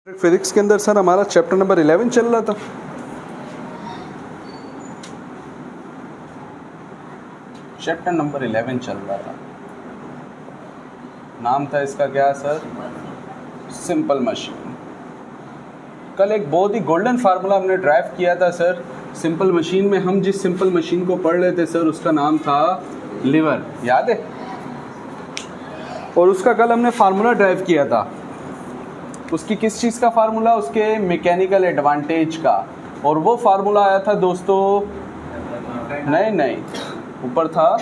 Physics के अंदर sir हमारा चैप्टर नंबर 11 चल रहा था। चैप्टर नंबर 11 चल रहा था। नाम था इसका क्या सर? Simple machine. कल एक बहुत ही गोल्डन फार्मूला हमने ड्राइव किया था सर सिंपल मशीन में। हम जिस सिंपल मशीन को पढ़ रहे थे सर उसका नाम था लीवर, याद है? और उसका कल हमने फार्मूला ड्राइव किया था। उसकी किस चीज़ का फार्मूला? उसके मैकेनिकल एडवांटेज का। और वो फार्मूला आया था दोस्तों, नहीं ऊपर था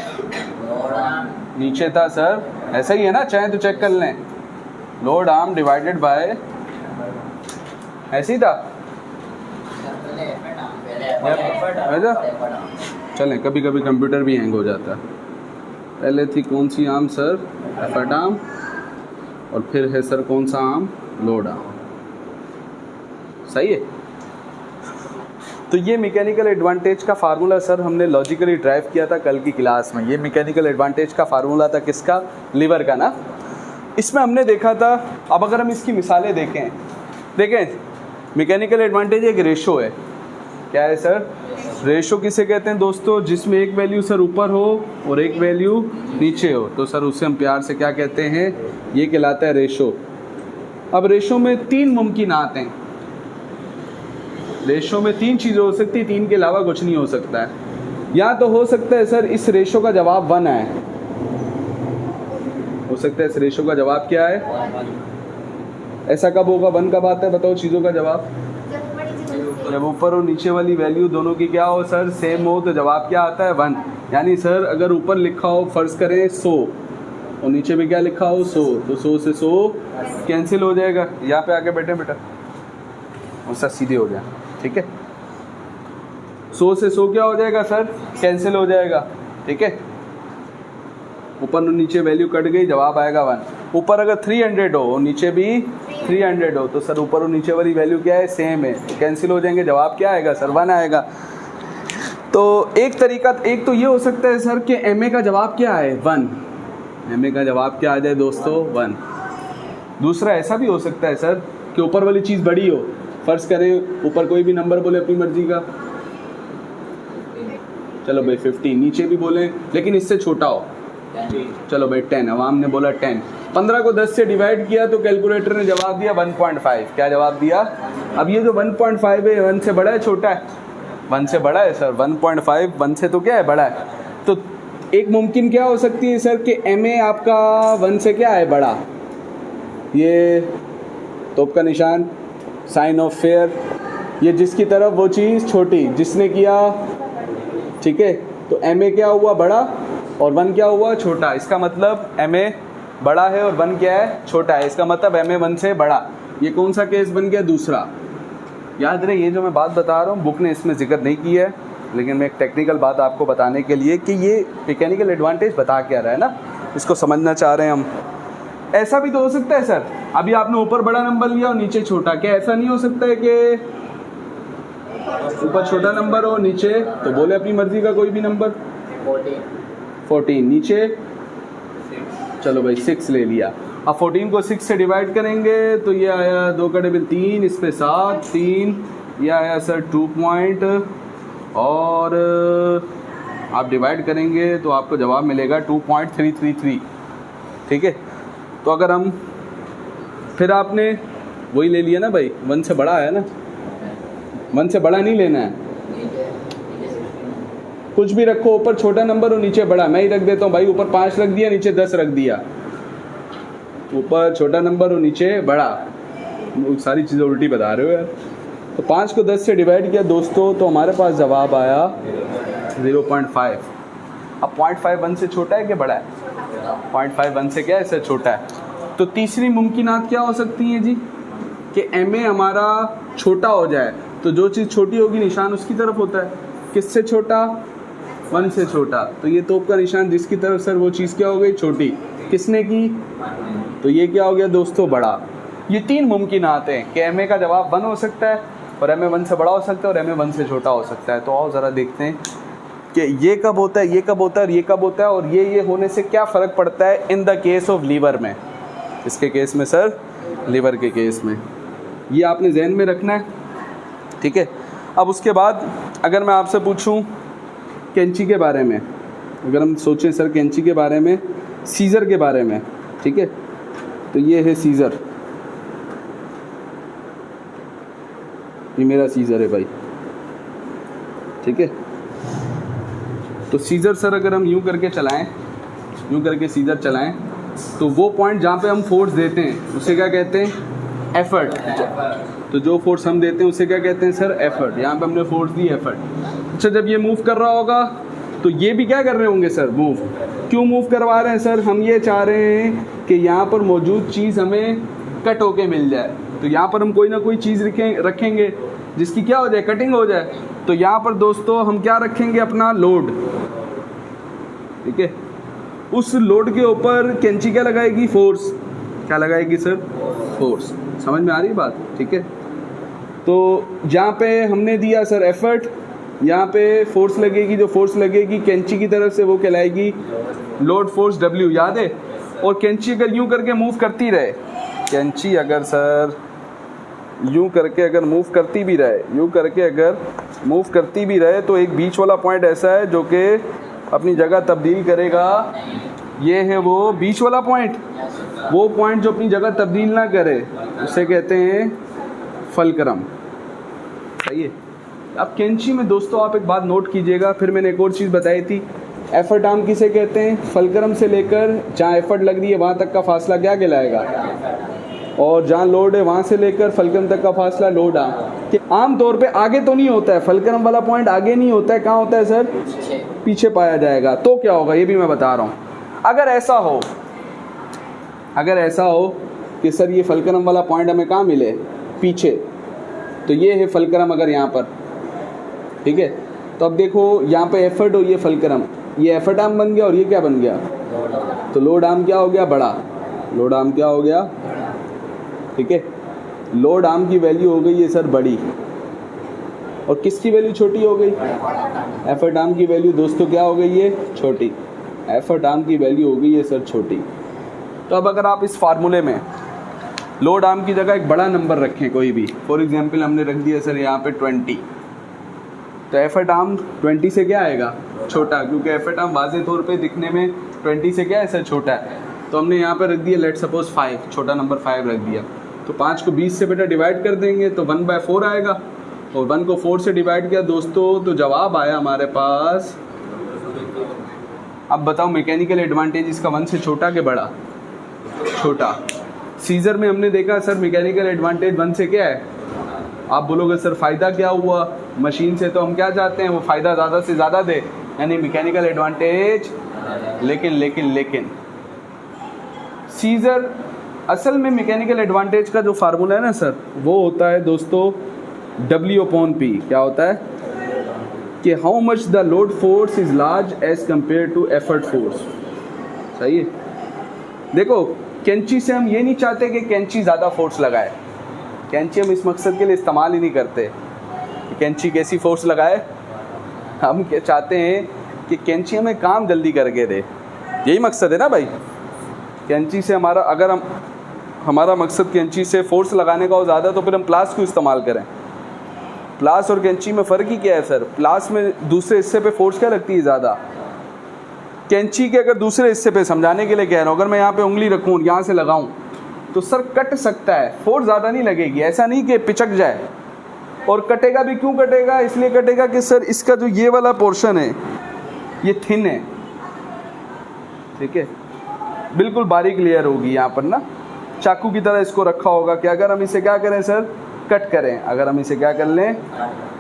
नीचे था सर, ऐसा ही है ना, चाहे तो चेक कर लें। लोड आर्म डिवाइडेड बाय, ऐसे ही था चलें, कभी कभी कंप्यूटर भी हैंग हो जाता है। पहले थी कौन सी आर्म सर? Effort arm. और फिर है सर कौन सा आर्म? Load arm. सही है। तो ये मैकेनिकल एडवांटेज का फार्मूला सर हमने लॉजिकली ड्राइव किया था कल की क्लास में। ये मैकेनिकल एडवांटेज का फार्मूला था किसका? लीवर का ना। इसमें हमने देखा था, अब अगर हम इसकी मिसालें देखें मैकेनिकल एडवांटेज एक रेशो है। क्या है सर? रेशो किसे कहते हैं दोस्तों? जिसमें एक वैल्यू सर ऊपर हो और एक वैल्यू नीचे हो, तो सर उससे हम प्यार से क्या कहते हैं? ये कहलाता है रेशो। अब रेशो में तीन मुमकिनात हैं। रेशो में तीन चीज़ें हो सकती है, तीन के अलावा कुछ नहीं हो सकता है। या तो हो सकता है सर इस रेशो का जवाब 1 आए, हो सकता है इस रेशो का जवाब क्या है? ऐसा कब होगा? 1 कब आता है बताओ चीज़ों का जवाब? जब ऊपर और नीचे वाली वैल्यू दोनों की क्या हो सर? सेम हो, तो जवाब क्या आता है? 1। यानी सर अगर ऊपर लिखा हो फर्ज करें 100 और नीचे भी क्या लिखा हो? 100, तो 100 से 100 कैंसिल हो जाएगा। यहाँ पे आके बैठे बेटा और सर सीधे हो जाए, ठीक है? 100 से 100 क्या हो जाएगा सर? कैंसिल हो जाएगा, ठीक है? ऊपर और नीचे वैल्यू कट गई, जवाब आएगा 1। ऊपर अगर 300 हो और नीचे भी 300 हो, तो सर ऊपर और नीचे वाली वैल्यू क्या है? सेम है, तो कैंसिल हो जाएंगे, जवाब क्या आएगा सर? 1 आएगा। तो एक तरीका, एक तो ये हो सकता है सर कि एम ए का जवाब क्या है? 1। एम ए का जवाब क्या आ जाए दोस्तों? 1। दूसरा ऐसा भी हो सकता है सर कि ऊपर वाली चीज़ बड़ी हो, फर्ज करें ऊपर कोई भी नंबर बोले अपनी मर्जी का, चलो भाई 50, नीचे भी बोले लेकिन इससे छोटा हो, चलो भाई 10, अवाम ने बोला 10। 15 को 10 से डिवाइड किया तो कैलकुलेटर ने जवाब दिया 1.5। क्या जवाब दिया? अब ये जो 1.5 है 1 से बड़ा है छोटा है? 1 से बड़ा है सर। 1.5 1 से तो क्या है? बड़ा है। तो एक मुमकिन क्या हो सकती है सर कि एम ए आपका 1 से क्या है? बड़ा। ये तोप का निशान, साइन ऑफ फेयर, ये जिसकी तरफ वो चीज़ छोटी जिसने किया, ठीक है? तो एम ए क्या हुआ? बड़ा, और 1 क्या हुआ? छोटा। इसका मतलब एम ए बड़ा है और 1 क्या है? छोटा है। इसका मतलब एम ए 1 से बड़ा। ये कौन सा केस बन गया? दूसरा। याद रहे ये जो मैं बात बता रहा हूँ बुक ने इसमें जिक्र नहीं किया है, लेकिन मैं एक टेक्निकल बात आपको बताने के लिए कि ये मैकेनिकल एडवांटेज बता क्या रहा है ना, इसको समझना चाह रहे हैं हम। ऐसा भी तो हो सकता है सर, अभी आपने ऊपर बड़ा नंबर लिया और नीचे छोटा, क्या ऐसा नहीं हो सकता है कि ऊपर छोटा नंबर हो, नीचे तो बोले अपनी मर्जी का कोई भी नंबर? 14, नीचे चलो भाई 6 ले लिया। अब 14 को 6 से डिवाइड करेंगे तो ये आया 2 का टेबल 3, इस पे 7, 3, ये आया सर 2 पॉइंट, और आप डिवाइड करेंगे तो आपको जवाब मिलेगा 2.333, ठीक है? तो अगर हम फिर आपने वही ले लिया ना भाई, 1 से बड़ा है ना, 1 से बड़ा नहीं लेना है, कुछ भी रखो, ऊपर छोटा नंबर और नीचे बड़ा। मैं ही रख देता हूँ भाई, ऊपर 5 रख दिया, नीचे 10 रख दिया, ऊपर छोटा नंबर और नीचे बड़ा। सारी चीज़ें उल्टी बता रहे हो यार। तो 5 को 10 से डिवाइड किया दोस्तों, तो हमारे पास जवाब आया 0.5। अब 0.5 1 से छोटा है कि बड़ा है? 0.5 1 से क्या है? इससे छोटा है। तो तीसरी मुमकिनात क्या हो सकती हैं जी? कि एम ए हमारा छोटा हो जाए, तो जो चीज़ छोटी होगी निशान उसकी तरफ होता है। किससे छोटा? 1 से छोटा। तो ये तोप का निशान जिसकी तरफ सर वो चीज़ क्या हो गई? छोटी। किसने की? तो ये क्या हो गया दोस्तों? बड़ा। ये 3 मुमकिनात हैं कि एम ए का जवाब 1 हो सकता है, और एम ए 1 से बड़ा हो सकता है, और एम ए 1 से छोटा हो सकता है। तो आओ ज़रा देखते हैं कि ये कब होता है, ये कब होता है और ये कब होता है, और ये होने से क्या फ़र्क पड़ता है in the case of lever में। इसके केस में सर, लीवर के केस में। ये आपने जहन में रखना है, ठीक है। अब उसके बाद अगर मैं आपसे पूछूं कैंची के बारे में, अगर हम सोचें सर कैंची के बारे में, सीज़र के बारे में, ठीक है, तो ये है सीज़र, ये मेरा सीज़र है भाई, ठीक है। तो सीज़र सर अगर हम यूँ करके चलाएं, यूँ करके सीज़र चलाएं, तो वो पॉइंट जहाँ पे हम फोर्स देते हैं उसे क्या कहते हैं, एफर्ट। तो जो फोर्स हम देते हैं उसे क्या कहते हैं सर, एफर्ट। यहाँ पे हमने फोर्स दी, एफर्ट। अच्छा, जब ये मूव कर रहा होगा तो ये भी क्या कर रहे होंगे सर, मूव। क्यों मूव करवा रहे हैं सर, हम ये चाह रहे हैं कि यहाँ पर मौजूद चीज़ हमें कट होके मिल जाए। तो यहाँ पर हम कोई ना कोई चीज़ रखेंगे जिसकी क्या हो जाए, कटिंग हो जाए। तो यहाँ पर दोस्तों हम क्या रखेंगे, अपना लोड, ठीक है। उस लोड के ऊपर कैंची क्या लगाएगी, फोर्स। क्या लगाएगी सर, फोर्स। समझ में आ रही बात, ठीक है। तो जहाँ पे हमने दिया सर एफर्ट, यहाँ पे फोर्स लगेगी, जो फोर्स लगेगी कैंची की तरफ से वो कहलाएगी लोड फोर्स डब्ल्यू, याद है। और कैंची अगर यूँ करके मूव करती रहे, कैंची अगर सर यूँ करके अगर मूव करती भी रहे, यूँ करके अगर मूव करती भी रहे, तो एक बीच वाला पॉइंट ऐसा है जो कि अपनी जगह तब्दील करेगा। ये है वो बीच वाला पॉइंट। वो पॉइंट जो अपनी जगह तब्दील ना करे उसे कहते हैं फलक्रम, सही है। अब कैंची में दोस्तों आप एक बात नोट कीजिएगा, फिर मैंने एक और चीज़ बताई थी, एफर्ट आर्म किसे कहते हैं, फलक्रम से लेकर जहाँ एफर्ट लग रही है वहाँ तक का फासला क्या कहलाएगा, और जहाँ लोड है वहाँ से लेकर फलक्रम तक का फासला लोड आर्म। आम तौर पे आगे तो नहीं होता है, फलक्रम वाला पॉइंट आगे नहीं होता है, कहाँ होता है सर, पीछे पाया जाएगा। तो क्या होगा ये भी मैं बता रहा हूँ। अगर ऐसा हो कि सर ये फलक्रम वाला पॉइंट हमें कहाँ मिले, पीछे, तो ये है फलक्रम अगर यहाँ पर, ठीक है। तो अब देखो यहाँ पे एफर्ट हो, ये फलक्रम, ये एफर्ट आर्म बन गया और ये क्या बन गया, तो लोड आर्म क्या हो गया, बड़ा। लोड आर्म क्या हो गया, ठीक है। लोड आर्म की वैल्यू हो गई है सर बड़ी, और किसकी वैल्यू छोटी हो गई, एफर्ट आर्म की वैल्यू दोस्तों क्या हो गई है, छोटी। एफर्ट आर्म की वैल्यू हो गई है सर छोटी। तो अब अगर आप इस फार्मूले में लोड आर्म की जगह एक बड़ा नंबर रखें कोई भी, फॉर एग्जांपल हमने रख दिया सर यहाँ पे 20, तो एफर्ट आर्म 20 से क्या आएगा, छोटा, क्योंकि एफर्ट आर्म वाज़े तौर पे दिखने में 20 से क्या है सर, छोटा है। तो हमने यहाँ पे रख दिया लेट सपोज 5, छोटा नंबर 5 रख दिया। तो 5 को 20 से बेटा डिवाइड कर देंगे तो 1/4 आएगा, और 1 को 4 से डिवाइड किया दोस्तों तो जवाब आया हमारे पास। अब बताओ मैकेनिकल एडवांटेज इसका 1 से छोटा कि बड़ा, छोटा। सीजर में हमने देखा सर मैकेनिकल एडवांटेज 1 से क्या है, आप बोलोगे सर फ़ायदा क्या हुआ, मशीन से तो हम क्या चाहते हैं, वो फ़ायदा ज़्यादा से ज़्यादा दे, यानी मैकेनिकल एडवांटेज। लेकिन सीजर असल में मैकेनिकल एडवांटेज का जो फार्मूला है ना सर, वो होता है दोस्तों W/P। क्या होता है कि how much the load force is large as compare to effort force, सही है। देखो कैंची से हम ये नहीं चाहते कि कैंची ज़्यादा फोर्स लगाए, कैंची हम इस मकसद के लिए इस्तेमाल ही नहीं करते कि कैंची कैसी फोर्स लगाए। हम क्या चाहते हैं कि कैंची हमें काम जल्दी करके दे, यही मकसद है ना भाई। कैंची से हमारा अगर हमारा मकसद कैंची से फोर्स लगाने का हो ज़्यादा, तो फिर हम प्लास क्यों इस्तेमाल करें। प्लास और कैंची में फ़र्क ही क्या है सर, प्लास में दूसरे हिस्से पे फोर्स क्या लगती है ज़्यादा, कैंची के अगर दूसरे हिस्से पे, समझाने के लिए कह रहा हूँ, अगर मैं यहाँ पे उंगली रखूँ और यहाँ से लगाऊँ तो सर कट सकता है, फोर्स ज़्यादा नहीं लगेगी, ऐसा नहीं कि पिचक जाए। और कटेगा भी, क्यों कटेगा, इसलिए कटेगा कि सर इसका जो ये वाला पोर्शन है ये थिन है, ठीक है, बिल्कुल बारीक लेयर होगी यहाँ पर ना, चाकू की तरह इसको रखा होगा कि अगर हम इसे क्या करें सर, कट करें, अगर हम इसे क्या कर लें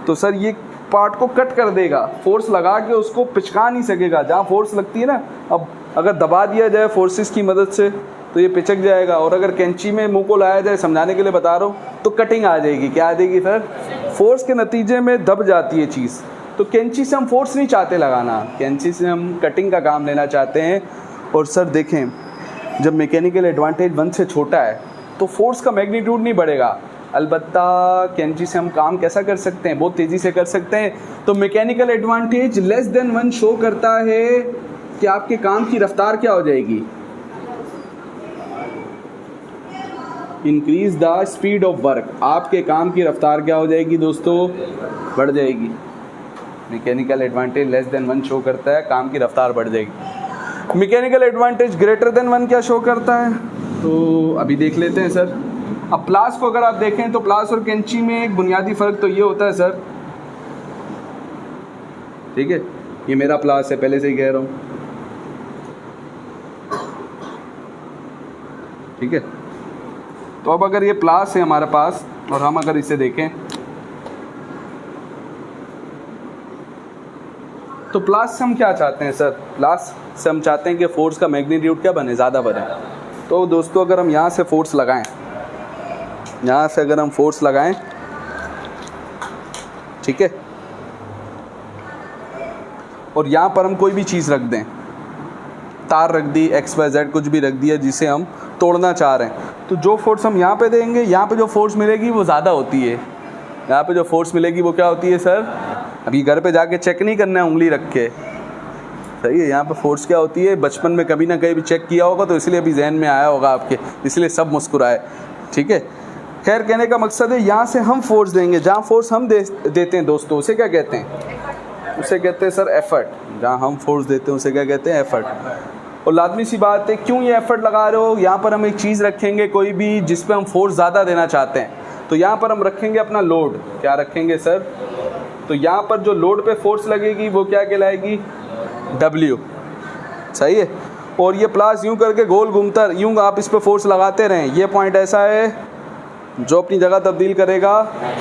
तो सर ये पार्ट को कट कर देगा, फोर्स लगा के उसको पिचका नहीं सकेगा। जहाँ फोर्स लगती है ना, अब अगर दबा दिया जाए फोर्सेस की मदद से तो ये पिचक जाएगा, और अगर कैंची में मुंह को लाया जाए, समझाने के लिए बता रहा हूँ, तो कटिंग आ जाएगी। क्या आ जाएगी सर, फोर्स के नतीजे में दब जाती है चीज़। तो कैंची से हम फोर्स नहीं चाहते लगाना, कैंची से हम कटिंग का काम लेना चाहते हैं। और सर देखें, जब मैकेनिकल एडवांटेज 1 से छोटा है तो फोर्स का मैग्नीट्यूड नहीं बढ़ेगा, अलबत्ता कैंची से हम काम कैसा कर सकते हैं, बहुत तेज़ी से कर सकते हैं। तो mechanical advantage less than 1 show करता है कि आपके काम की रफ्तार क्या हो जाएगी, increase the speed of work, आपके काम की रफ्तार क्या हो जाएगी दोस्तों, बढ़ जाएगी। Mechanical advantage less than 1 show करता है काम की रफ्तार बढ़ जाएगी। मैकेनिकल एडवांटेज ग्रेटर देन 1 क्या शो करता है, तो अभी देख लेते हैं सर। अब प्लास को अगर आप देखें तो प्लास और कैंची में एक बुनियादी फ़र्क तो ये होता है सर, ठीक है, ये मेरा प्लास है, पहले से ही कह रहा हूँ, ठीक है। तो अब अगर ये प्लास है हमारे पास और हम अगर इसे देखें तो प्लास से हम क्या चाहते हैं सर, प्लास से हम चाहते हैं कि फोर्स का मैग्नीट्यूड क्या बने, ज़्यादा बने। तो दोस्तों अगर हम यहाँ से फोर्स लगाएं, यहाँ से अगर हम फोर्स लगाएं, ठीक है, और यहाँ पर हम कोई भी चीज़ रख दें, तार रख दी, XYZ कुछ भी रख दिया जिसे हम तोड़ना चाह रहे हैं, तो जो फोर्स हम यहाँ पे देंगे, यहाँ पे जो फोर्स मिलेगी वो ज़्यादा होती है। यहाँ पे जो फोर्स मिलेगी वो क्या होती है सर, अभी घर पे जाके चेक नहीं करना है उंगली रख के, सही है। यहाँ पे फोर्स क्या होती है, बचपन में कभी ना कहीं भी चेक किया होगा तो इसलिए अभी जहन में आया होगा आपके, इसलिए सब मुस्कुराए, ठीक है। खैर कहने का मकसद है यहाँ से हम फोर्स देंगे, जहाँ फोर्स हम देते हैं दोस्तों उसे क्या कहते हैं, उसे कहते हैं सर एफर्ट। जहाँ हम फोर्स देते हैं उसे क्या कहते हैं, एफर्ट। और लाजमी सी बात है, क्यों ये एफर्ट लगा रहे हो, यहाँ पर हम एक चीज़ रखेंगे कोई भी जिस पे हम फोर्स ज़्यादा देना चाहते हैं, तो यहाँ पर हम रखेंगे अपना लोड, क्या रखेंगे सर, तो यहाँ पर जो लोड पे फोर्स लगेगी वो क्या कहलाएगी, W, सही है। और ये प्लास यूं करके गोल घूमता, यूं आप इस पे फोर्स लगाते रहें, ये पॉइंट ऐसा है जो अपनी जगह तब्दील करेगा,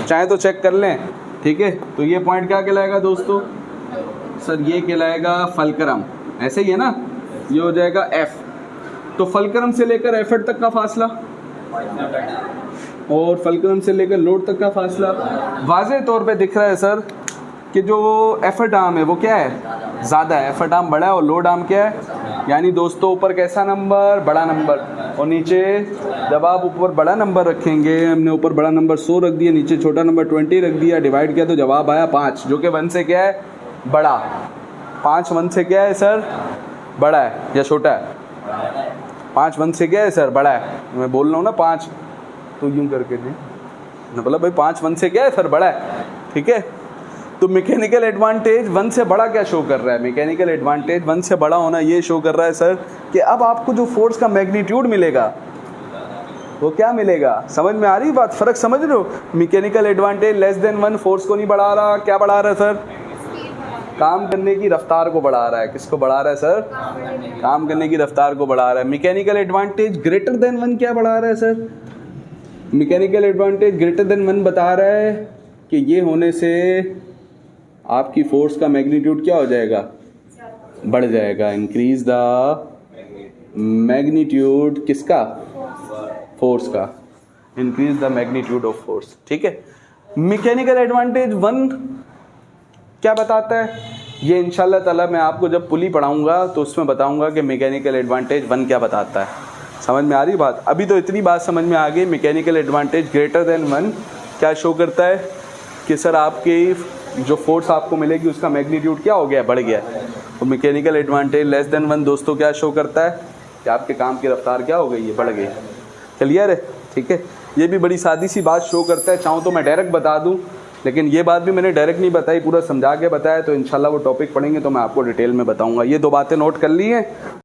चाहे तो चेक कर लें, ठीक है। तो ये पॉइंट क्या कहलाएगा दोस्तों, सर ये कहलाएगा फलक्रम, ऐसे ही है ना, ये हो जाएगा F। तो फलक्रम से लेकर एफर्ट तक का फासला और फलक्रम से लेकर लोड तक का फासला वाज़े तौर पे दिख रहा है सर कि जो एफर्ट आर्म है वो क्या है, ज़्यादा है, एफर्ट आर्म बड़ा है और लोड आर्म क्या है। यानी दोस्तों ऊपर कैसा नंबर, बड़ा नंबर, और नीचे जब आप ऊपर बड़ा नंबर रखेंगे, हमने ऊपर बड़ा नंबर 100 रख दिया, नीचे छोटा नंबर 20 रख दिया, डिवाइड किया तो जवाब आया 5, जो कि 1 से क्या है, बड़ा। 5 1 से क्या है सर, बड़ा है या छोटा है, 5 1 से क्या है सर, बड़ा है। मैं बोल रहा हूँ ना 5, तो यूँ करके नहीं मतलब भाई 5 1 से क्या है सर, बड़ा है, ठीक है। तो मैकेनिकल एडवांटेज 1 से बड़ा क्या शो कर रहा है, मैकेनिकल एडवांटेज 1 से बड़ा होना ये शो कर रहा है सर कि अब आपको जो फोर्स का मैग्नीट्यूड मिलेगा वो क्या मिलेगा, समझ में आ रही बात, फ़र्क समझ रहे हो। Mechanical advantage less than 1 force को नहीं बढ़ा रहा, क्या बढ़ा रहा है सर, काम करने की रफ्तार को बढ़ा रहा है। किसको बढ़ा रहा है सर, काम करने की रफ्तार को बढ़ा रहा है। मैकेनिकल एडवांटेज ग्रेटर देन 1 क्या बढ़ा रहा है sir, mechanical advantage greater than 1 बता रहा है कि ये होने से आपकी फोर्स का मैग्नीट्यूड क्या हो जाएगा, बढ़ जाएगा। इंक्रीज द मैग्नीट्यूड किसका, फोर्स का, increase the magnitude of force, ठीक है। मैकेनिकल एडवांटेज 1 क्या बताता है, ये इंशाल्लाह ताला मैं आपको जब पुली पढ़ाऊंगा तो उसमें बताऊंगा कि मैकेनिकल एडवांटेज 1 क्या बताता है। समझ में आ रही बात, अभी तो इतनी बात समझ में आ गई। मैकेनिकल एडवांटेज ग्रेटर देन 1 क्या शो करता है कि सर आपकी जो फोर्स आपको मिलेगी उसका मैग्नीट्यूड क्या हो गया, बढ़ गया। और मैकेनिकल एडवांटेज लेस देन 1 दोस्तों क्या शो करता है कि आपके काम की रफ्तार क्या हो गई है, बढ़ गई। क्लियर है, ठीक है। ये भी बड़ी सादी सी बात शो करता है, चाहूँ तो मैं डायरेक्ट बता दूँ, लेकिन ये बात भी मैंने डायरेक्ट नहीं बताई, पूरा समझा के बताया। तो इंशाल्लाह वो टॉपिक पढ़ेंगे तो मैं आपको डिटेल में बताऊंगा। ये 2 बातें नोट कर ली हैं।